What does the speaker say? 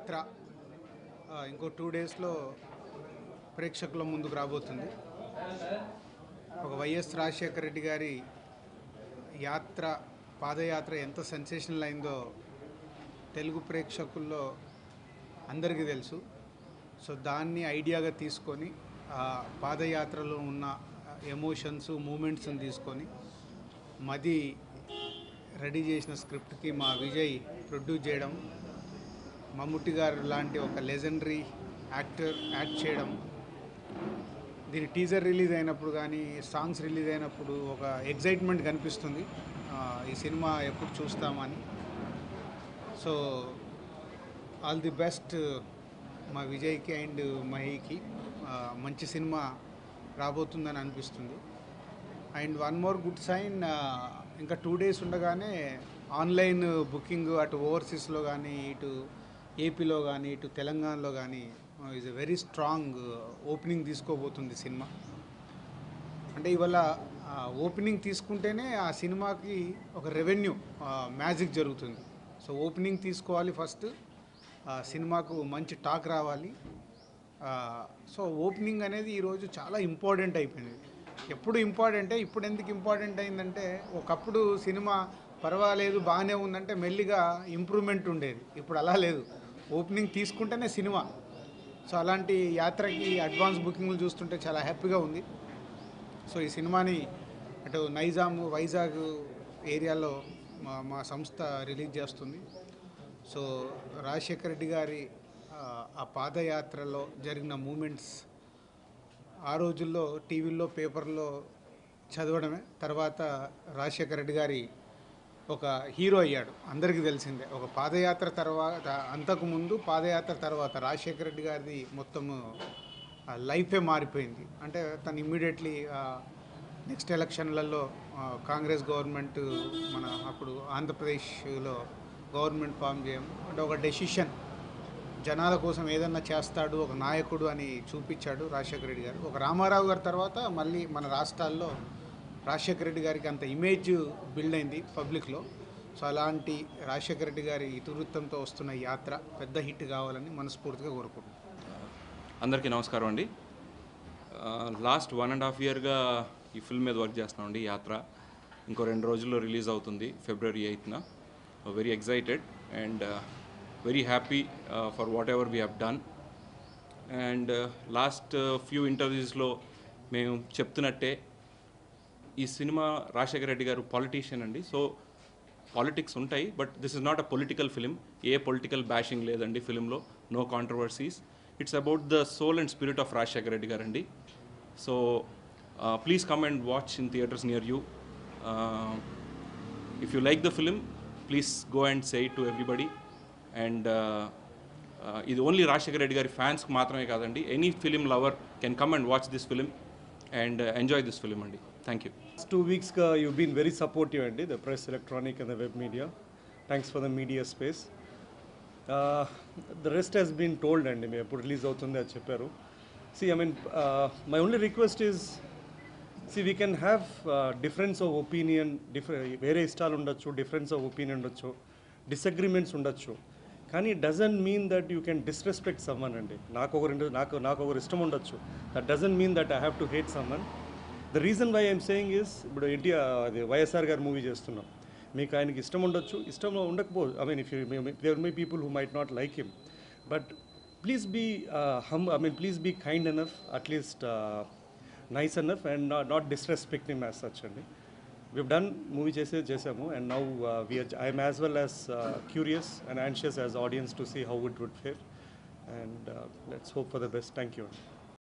యాత్ర ఇంకో 2 డేస్లో ప్రేక్షకుల ముందుకు రాబోతుంది. ఒక వైఎస్ రాజశేఖర రెడ్డి గారి యాత్ర పాదయాత్ర ఎంత సెన్సేషనల్ అయిందో తెలుగు ప్రేక్షకుల్లో అందరికీ తెలుసు. సో దాన్ని ఐడియాగా తీసుకొని పాదయాత్రలో ఉన్న ఎమోషన్స్ మూమెంట్స్ని తీసుకొని మది రెడీ చేసిన స్క్రిప్ట్కి మా విజయ్ ప్రొడ్యూస్ చేయడం, మమ్ముట్టి గారు లాంటి ఒక లెజెండరీ యాక్టర్ యాక్ట్ చేయడం, దీని టీజర్ రిలీజ్ అయినప్పుడు కానీ సాంగ్స్ రిలీజ్ అయినప్పుడు ఒక ఎగ్జైట్మెంట్ కనిపిస్తుంది ఈ సినిమా ఎప్పుడు చూస్తామని. సో ఆల్ ది బెస్ట్ మా విజయ్కి అండ్ మహికి. మంచి సినిమా రాబోతుందని అనిపిస్తుంది. And one more good sign, ఇంకా 2 డేస్ ఉండగానే ఆన్లైన్ బుకింగ్ అటు ఓవర్సీస్లో కానీ ఇటు ఏపీలో కానీ ఇటు తెలంగాణలో కానీ is a very strong opening తీసుకోబోతుంది సినిమా. అంటే ఇవాళ ఓపెనింగ్ తీసుకుంటేనే ఆ సినిమాకి ఒక రెవెన్యూ మ్యాజిక్ జరుగుతుంది. సో ఓపెనింగ్ తీసుకోవాలి ఫస్ట్, సినిమాకు మంచి టాక్ రావాలి. సో ఓపెనింగ్ అనేది ఈరోజు చాలా ఇంపార్టెంట్ అయిపోయింది. ఎప్పుడు ఇంపార్టెంటే, ఇప్పుడు ఎందుకు ఇంపార్టెంట్ అయిందంటే ఒకప్పుడు సినిమా పర్వాలేదు బాగానే ఉందంటే మెల్లిగా ఇంప్రూవ్మెంట్ ఉండేది. ఇప్పుడు అలా లేదు, ఓపెనింగ్ తీసుకుంటేనే సినిమా. సో అలాంటి యాత్రకి అడ్వాన్స్ బుకింగ్లు చూస్తుంటే చాలా హ్యాపీగా ఉంది. సో ఈ సినిమాని అటు నైజాం వైజాగ్ ఏరియాలో మా సంస్థ రిలీజ్ చేస్తుంది. సో రాజశేఖర రెడ్డి గారి ఆ పాదయాత్రలో జరిగిన మూమెంట్స్ ఆ రోజుల్లో టీవీల్లో పేపర్లో చదవడమే. తర్వాత రాజశేఖర రెడ్డి గారి ఒక హీరో అయ్యాడు, అందరికీ తెలిసిందే. ఒక పాదయాత్ర తర్వాత, అంతకుముందు పాదయాత్ర తర్వాత రాజశేఖర రెడ్డి గారిది మొత్తము లైఫే మారిపోయింది. అంటే తను ఇమ్మీడియట్లీ నెక్స్ట్ ఎలక్షన్లలో కాంగ్రెస్ గవర్నమెంట్ మన అప్పుడు ఆంధ్రప్రదేశ్లో గవర్నమెంట్ ఫామ్ చేయడం అంటే ఒక డెసిషన్, జనాల కోసం ఏదన్నా చేస్తాడు ఒక నాయకుడు అని చూపించాడు రాజశేఖర రెడ్డి గారు. ఒక రామారావు గారి తర్వాత మళ్ళీ మన రాష్ట్రాల్లో రాజశేఖర రెడ్డి గారికి అంత ఇమేజ్ బిల్డ్ అయింది పబ్లిక్లో. సో అలాంటి రాజశేఖర రెడ్డి గారి ఇతివృత్తంతో వస్తున్న యాత్ర పెద్ద హిట్ కావాలని మనస్ఫూర్తిగా కోరుకుంటున్నాను. అందరికీ నమస్కారం అండి. లాస్ట్ 1.5 ఇయర్గా ఈ ఫిల్మ్ మీద వర్క్ చేస్తున్నామండి. యాత్ర ఇంకో 2 రోజుల్లో రిలీజ్ అవుతుంది, February 8th. Very excited and very happy for whatever we have done. And last few interviewsలో మేము చెప్తున్నట్టే ఈ సినిమా రాజశేఖర రెడ్డి గారు పాలిటీషియన్ అండి. సో పాలిటిక్స్ ఉంటాయి, but this is not a political film. ఏ పొలిటికల్ బ్యాషింగ్ లేదండి ఫిలింలో, no controversies. It's about the soul and spirit of Rajasekhara Reddy గారు అండి. So please come and watch in theatres near you. If you like the film, please go and say it to everybody. And ఇది only Rajasekhara Reddy గారి ఫ్యాన్స్కి మాత్రమే కాదండి, any film lover can come and watch this film and enjoy this film అండి. Thank you. 2 weeksగా you've been very supportive అండి, the press, electronic and the web media. Thanks for the media space. The rest has been told అండి, మేము ఎప్పుడు release అవుతుంది అది చెప్పారు. See, I mean, my only request is, see, we can have difference of opinion, వేరే ఇష్టాలు ఉండొచ్చు, difference of opinion ఉండొచ్చు, డిసగ్రిమెంట్స్ ఉండొచ్చు, కానీ it doesn't mean that you can disrespect someone అండి. నాకు ఒకరు ఇష్టం ఉండొచ్చు, that doesn't mean that I have to hate someone. The reason why I'm saying is, ఇప్పుడు అది వైఎస్ఆర్ గారు మూవీ చేస్తున్నాం, మీకు ఆయనకి ఇష్టం ఉండొచ్చు, ఇష్టం ఉండకపోదు. I mean, if there may people who might not like him, but please be please be kind enough, at least nice enough, and not disrespect him as such అండి. We've done movie చేసాము, and now I am as well as curious and anxious as audience to see how it would fare, and let's hope for the best. Thank you.